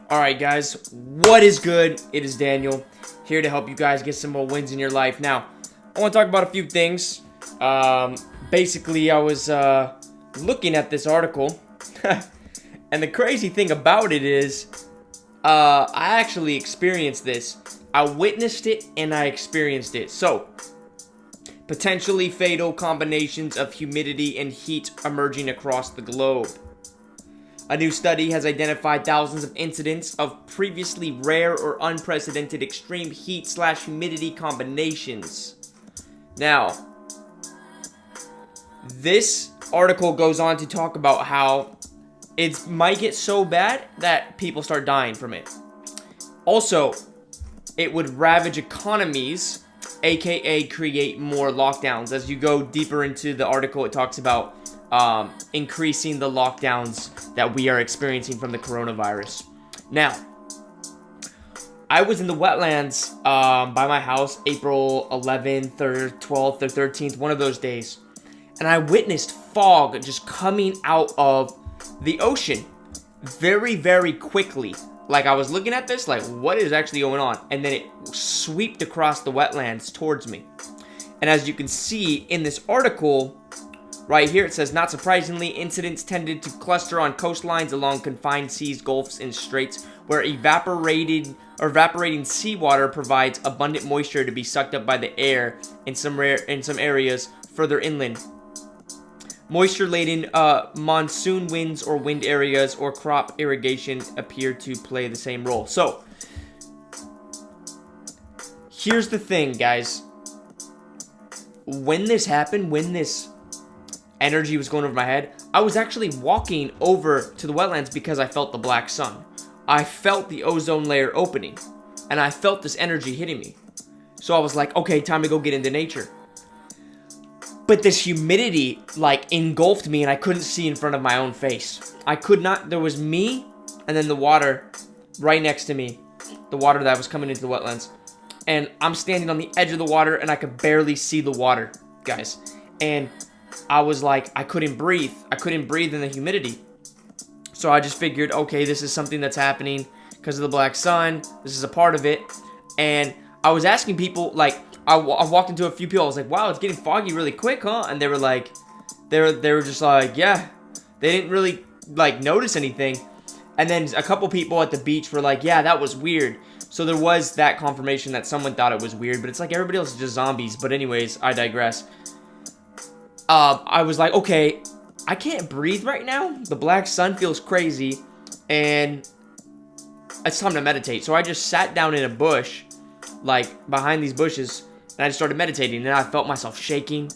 Alright guys, what is good? It is Daniel, here to help you guys get some more wins in your life. Now, I want to talk about a few things. Basically, I was looking at this article, and the crazy thing about it is, I actually experienced this. I witnessed it, and I experienced it. So, potentially fatal combinations of humidity and heat emerging across the globe. A new study has identified thousands of incidents of previously rare or unprecedented extreme heat/humidity combinations. Now, this article goes on to talk about how it might get so bad that people start dying from it. Also, it would ravage economies, aka create more lockdowns. As you go deeper into the article, it talks about increasing the lockdowns that we are experiencing from the coronavirus. Now, I was in the wetlands by my house April 11th or 12th or 13th, one of those days, and I witnessed fog just coming out of the ocean very, very quickly. Like, I was looking at this, like, what is actually going on? And then it swept across the wetlands towards me. And as you can see in this article, right here, it says, not surprisingly, incidents tended to cluster on coastlines along confined seas, gulfs, and straits, where evaporating seawater provides abundant moisture to be sucked up by the air in some areas further inland. Moisture-laden monsoon winds or wind areas or crop irrigation appear to play the same role. So, here's the thing, guys. When this happened, when this energy was going over my head, I was actually walking over to the wetlands because I felt the black sun. I felt the ozone layer opening, and I felt this energy hitting me. So I was like, okay, time to go get into nature. But this humidity, like, engulfed me, and I couldn't see in front of my own face. I could not. There was me, and then the water right next to me. The water that was coming into the wetlands. And I'm standing on the edge of the water, and I could barely see the water, guys. And I was like, I couldn't breathe. I couldn't breathe in the humidity. So I just figured, okay, this is something that's happening because of the black sun. This is a part of it. And I was asking people, like, I walked into a few people. I was like, wow, it's getting foggy really quick, huh? And they were like, they were just like, yeah. They didn't really, like, notice anything. And then a couple people at the beach were like, yeah, that was weird. So there was that confirmation that someone thought it was weird. But it's like everybody else is just zombies. But anyways, I digress. I was like, okay, I can't breathe right now. The black sun feels crazy. And it's time to meditate. So I just sat down in a bush, like, behind these bushes. And I just started meditating, and I felt myself shaking,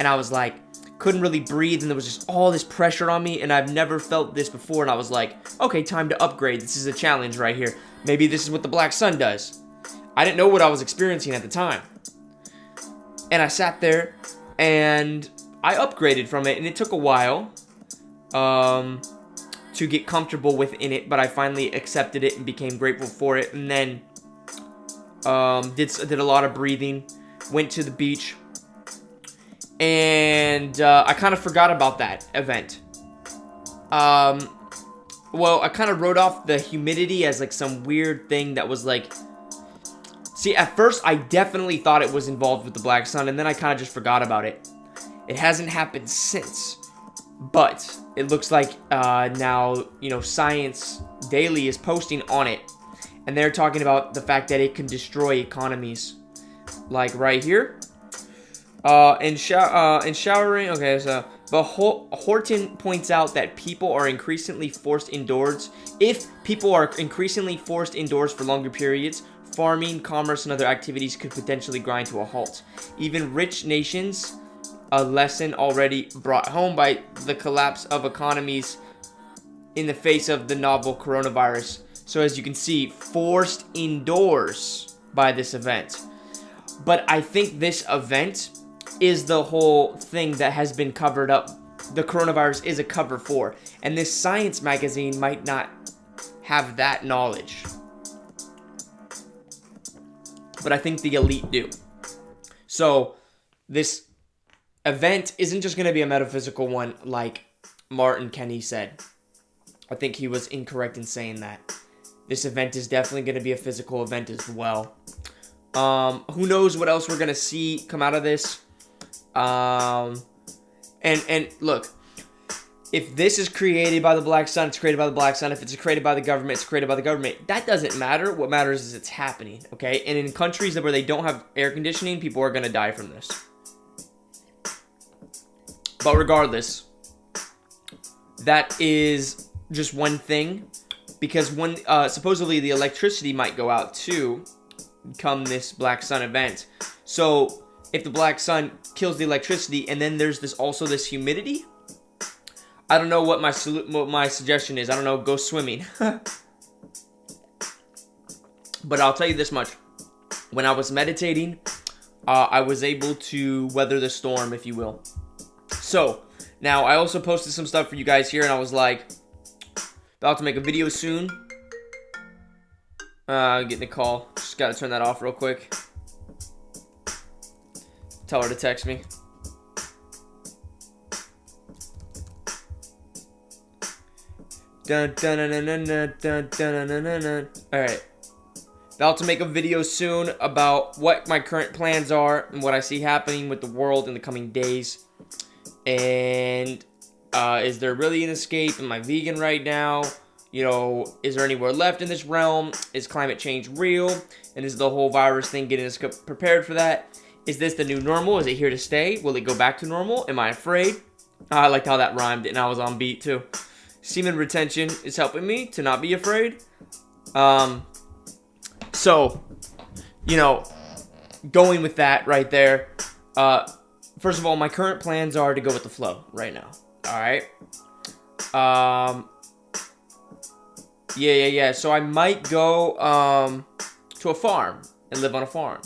and I was like, couldn't really breathe, and there was just all this pressure on me, and I've never felt this before, and I was like, okay, time to upgrade. This is a challenge right here. Maybe this is what the black sun does. I didn't know what I was experiencing at the time. And I sat there, and I upgraded from it, and it took a while to get comfortable within it, but I finally accepted it and became grateful for it, and then did a lot of breathing, went to the beach, and I kind of forgot about that event. Well, I kind of wrote off the humidity as like some weird thing that was like, see, at first I definitely thought it was involved with the black sun, and then I kind of just forgot about it. It hasn't happened since, but it looks like now, you know, Science Daily is posting on it. And they're talking about the fact that it can destroy economies. Like right here. In showering. Okay, so. But Horton points out that people are increasingly forced indoors. If people are increasingly forced indoors for longer periods, farming, commerce, and other activities could potentially grind to a halt. Even rich nations, a lesson already brought home by the collapse of economies in the face of the novel coronavirus. So as you can see, forced indoors by this event. But I think this event is the whole thing that has been covered up. The coronavirus is a cover for. And this science magazine might not have that knowledge. But I think the elite do. So this event isn't just going to be a metaphysical one like Martin Kenny said. I think he was incorrect in saying that. this event is definitely going to be a physical event as well. Who knows what else we're going to see come out of this. And look, if this is created by the Black Sun, it's created by the Black Sun. If it's created by the government, it's created by the government. That doesn't matter. What matters is it's happening, okay? And in countries where they don't have air conditioning, people are going to die from this. But regardless, that is just one thing. Because when supposedly the electricity might go out too come this Black Sun event. So if the Black Sun kills the electricity and then there's this humidity, I don't know what my suggestion is. I don't know, go swimming. But I'll tell you this much. When I was meditating, I was able to weather the storm, if you will. So, now I also posted some stuff for you guys here, and I was like, about to make a video soon. Getting a call. Just gotta turn that off real quick. Tell her to text me. Alright. About to make a video soon about what my current plans are and what I see happening with the world in the coming days. And is there really an escape? Am I vegan right now? You know, is there anywhere left in this realm? Is climate change real? And is the whole virus thing getting us prepared for that? Is this the new normal? Is it here to stay? Will it go back to normal? Am I afraid? I liked how that rhymed and I was on beat too. Semen retention is helping me to not be afraid. So, you know, going with that right there. First of all, my current plans are to go with the flow right now. All right. Yeah. So I might go to a farm and live on a farm.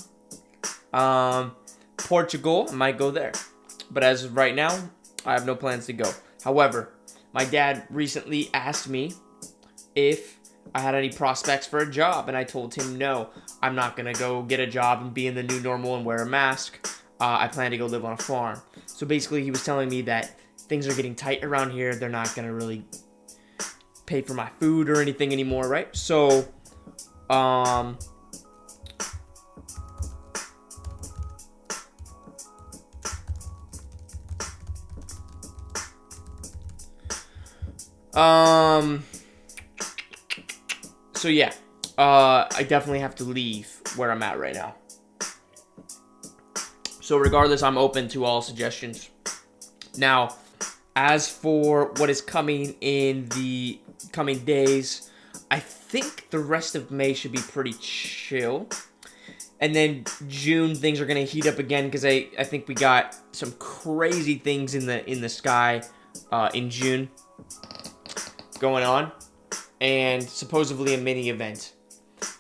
Portugal, I might go there. But as of right now, I have no plans to go. However, my dad recently asked me if I had any prospects for a job, and I told him no. I'm not going to go get a job and be in the new normal and wear a mask. I plan to go live on a farm. So basically, he was telling me that things are getting tight around here. They're not going to really pay for my food or anything anymore, right? So, so yeah, I definitely have to leave where I'm at right now. So regardless, I'm open to all suggestions. Now, as for what is coming in the coming days, I think the rest of May should be pretty chill. And then June, things are going to heat up again because I think we got some crazy things in the sky in June going on. And supposedly a mini event.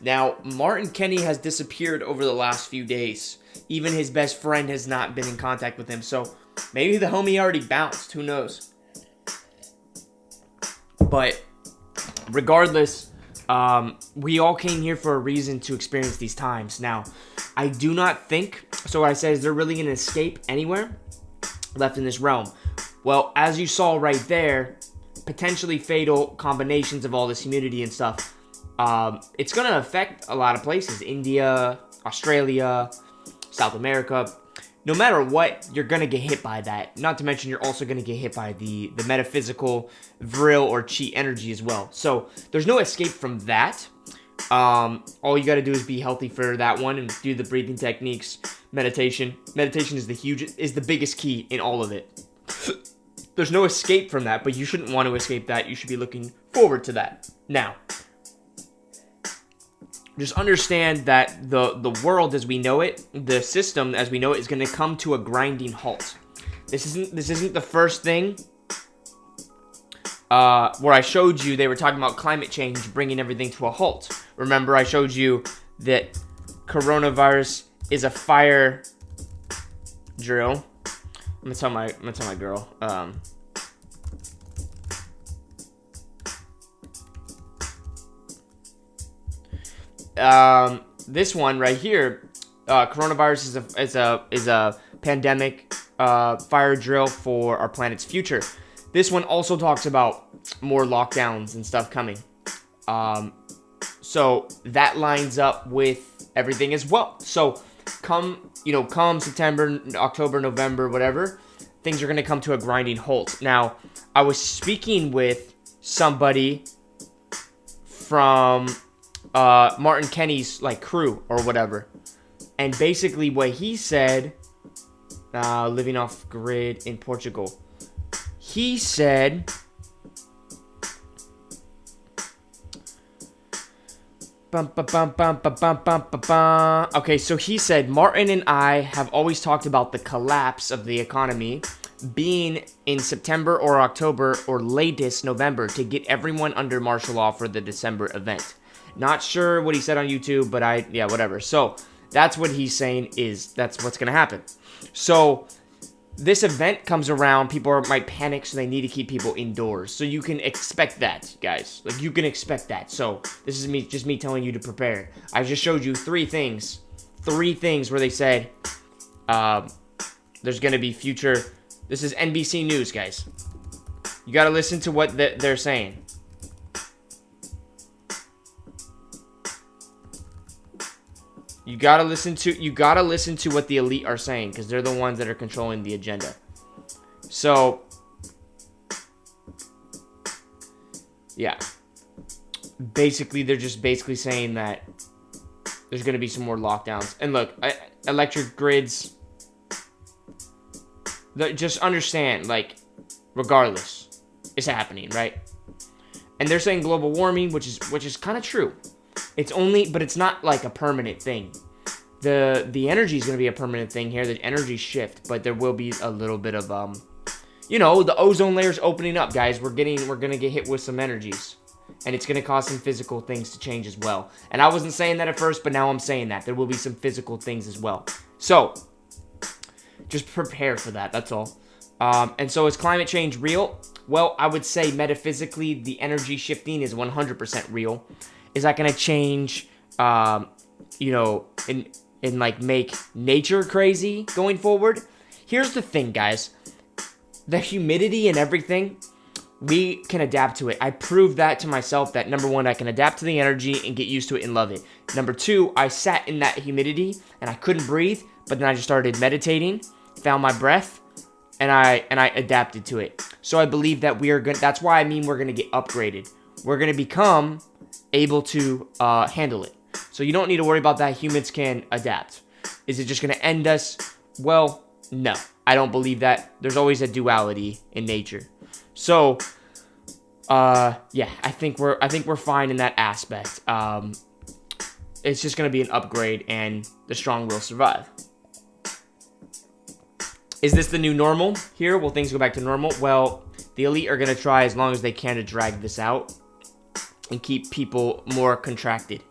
Now, Martin Kenny has disappeared over the last few days. Even his best friend has not been in contact with him. So maybe the homie already bounced. Who knows? But regardless, we all came here for a reason to experience these times. Now, I do not think, so what I said, is there really an escape anywhere left in this realm? Well, as you saw right there, potentially fatal combinations of all this humidity and stuff. It's going to affect a lot of places. India, Australia, South America. No matter what, you're going to get hit by that. Not to mention you're also going to get hit by the metaphysical, vril, or chi energy as well. So there's no escape from that. All you got to do is be healthy for that one and do the breathing techniques, meditation. Meditation is the biggest key in all of it. There's no escape from that, but you shouldn't want to escape that. You should be looking forward to that. Now, just understand that the world as we know it, the system as we know it, is going to come to a grinding halt. This isn't the first thing where I showed you they were talking about climate change bringing everything to a halt. Remember, I showed you that coronavirus is a fire drill. I'm gonna tell my girl. This one right here, coronavirus is a pandemic fire drill for our planet's future. This one also talks about more lockdowns and stuff coming. So that lines up with everything as well. So come September, October, November, whatever, things are going to come to a grinding halt. Now, I was speaking with somebody from Martin Kenny's like crew or whatever, and basically what he said, living off grid in Portugal, he said, okay, so he said, Martin and I have always talked about the collapse of the economy being in September or October or latest November to get everyone under martial law for the December event. Not sure what he said on YouTube, but whatever. So that's what he's saying that's what's going to happen. So this event comes around, people might panic, so they need to keep people indoors. So you can expect that, guys. Like, you can expect that. So this is just me telling you to prepare. I just showed you three things where they said there's going to be future. This is NBC News, guys. You got to listen to what they're saying. You gotta listen to what the elite are saying, because they're the ones that are controlling the agenda. So, yeah. Basically, they're just saying that there's gonna be some more lockdowns. And look, electric grids. Just understand, like, regardless, it's happening, right? And they're saying global warming, which is kind of true. But it's not like a permanent thing. The energy is going to be a permanent thing here. The energy shift, but there will be a little bit of the ozone layer's opening up, guys. We're going to get hit with some energies, and it's going to cause some physical things to change as well. And I wasn't saying that at first, but now I'm saying that there will be some physical things as well. So just prepare for that. That's all. And so is climate change real? Well, I would say metaphysically, the energy shifting is 100% real. Is that going to change, and like make nature crazy going forward? Here's the thing, guys. The humidity and everything, we can adapt to it. I proved that to myself that, number one, I can adapt to the energy and get used to it and love it. Number two, I sat in that humidity and I couldn't breathe, but then I just started meditating, found my breath, and I adapted to it. So I believe that that's why we're going to get upgraded. We're going to become able to handle it. So you don't need to worry about that. Humans can adapt. Is it just going to end us? Well, no. I don't believe that. There's always a duality in nature. So, I think we're fine in that aspect. It's just going to be an upgrade, and the strong will survive. Is this the new normal here? Will things go back to normal? Well, the elite are going to try as long as they can to drag this out and keep people more contracted.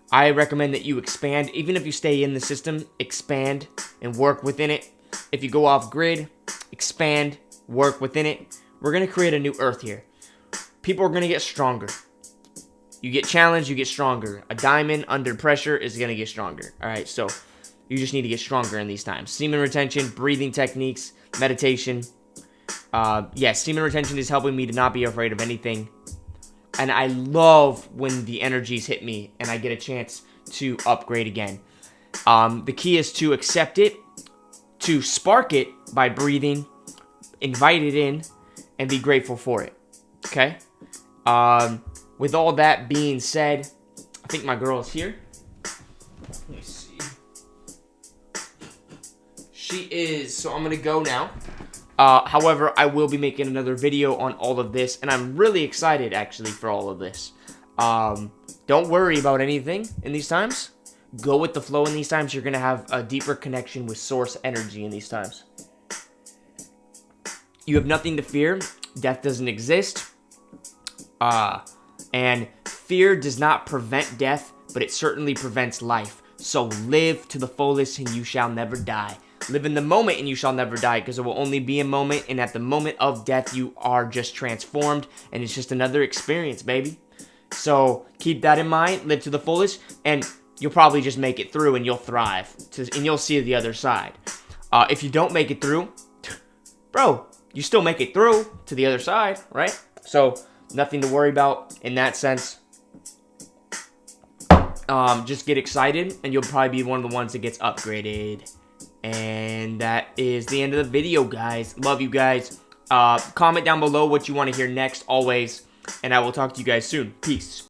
I recommend that you expand. Even if you stay in the system, expand and work within it. If you go off grid, expand, work within it. We're going to create a new earth here. People are going to get stronger. You get challenged, you get stronger. A diamond under pressure is going to get stronger. All right, so you just need to get stronger in these times. Semen retention, breathing techniques, meditation. Semen retention is helping me to not be afraid of anything. And I love when the energies hit me and I get a chance to upgrade again. The key is to accept it, to spark it by breathing, invite it in, and be grateful for it. Okay? With all that being said, I think my girl is here. Let me see. She is. So I'm going to go now. However, I will be making another video on all of this, and I'm really excited, actually, for all of this. Don't worry about anything in these times. Go with the flow in these times. You're going to have a deeper connection with source energy in these times. You have nothing to fear. Death doesn't exist. And fear does not prevent death, but it certainly prevents life. So live to the fullest, and you shall never die. Live in the moment and you shall never die, because it will only be a moment, and at the moment of death you are just transformed, and it's just another experience, baby. So keep that in mind, live to the fullest, and you'll probably just make it through and you'll thrive, and you'll see the other side. If you don't make it through, bro, you still make it through to the other side, right? So nothing to worry about in that sense. just get excited, and you'll probably be one of the ones that gets upgraded. And that is the end of the video, guys. Love you guys. Comment down below what you want to hear next, always. And I will talk to you guys soon. Peace.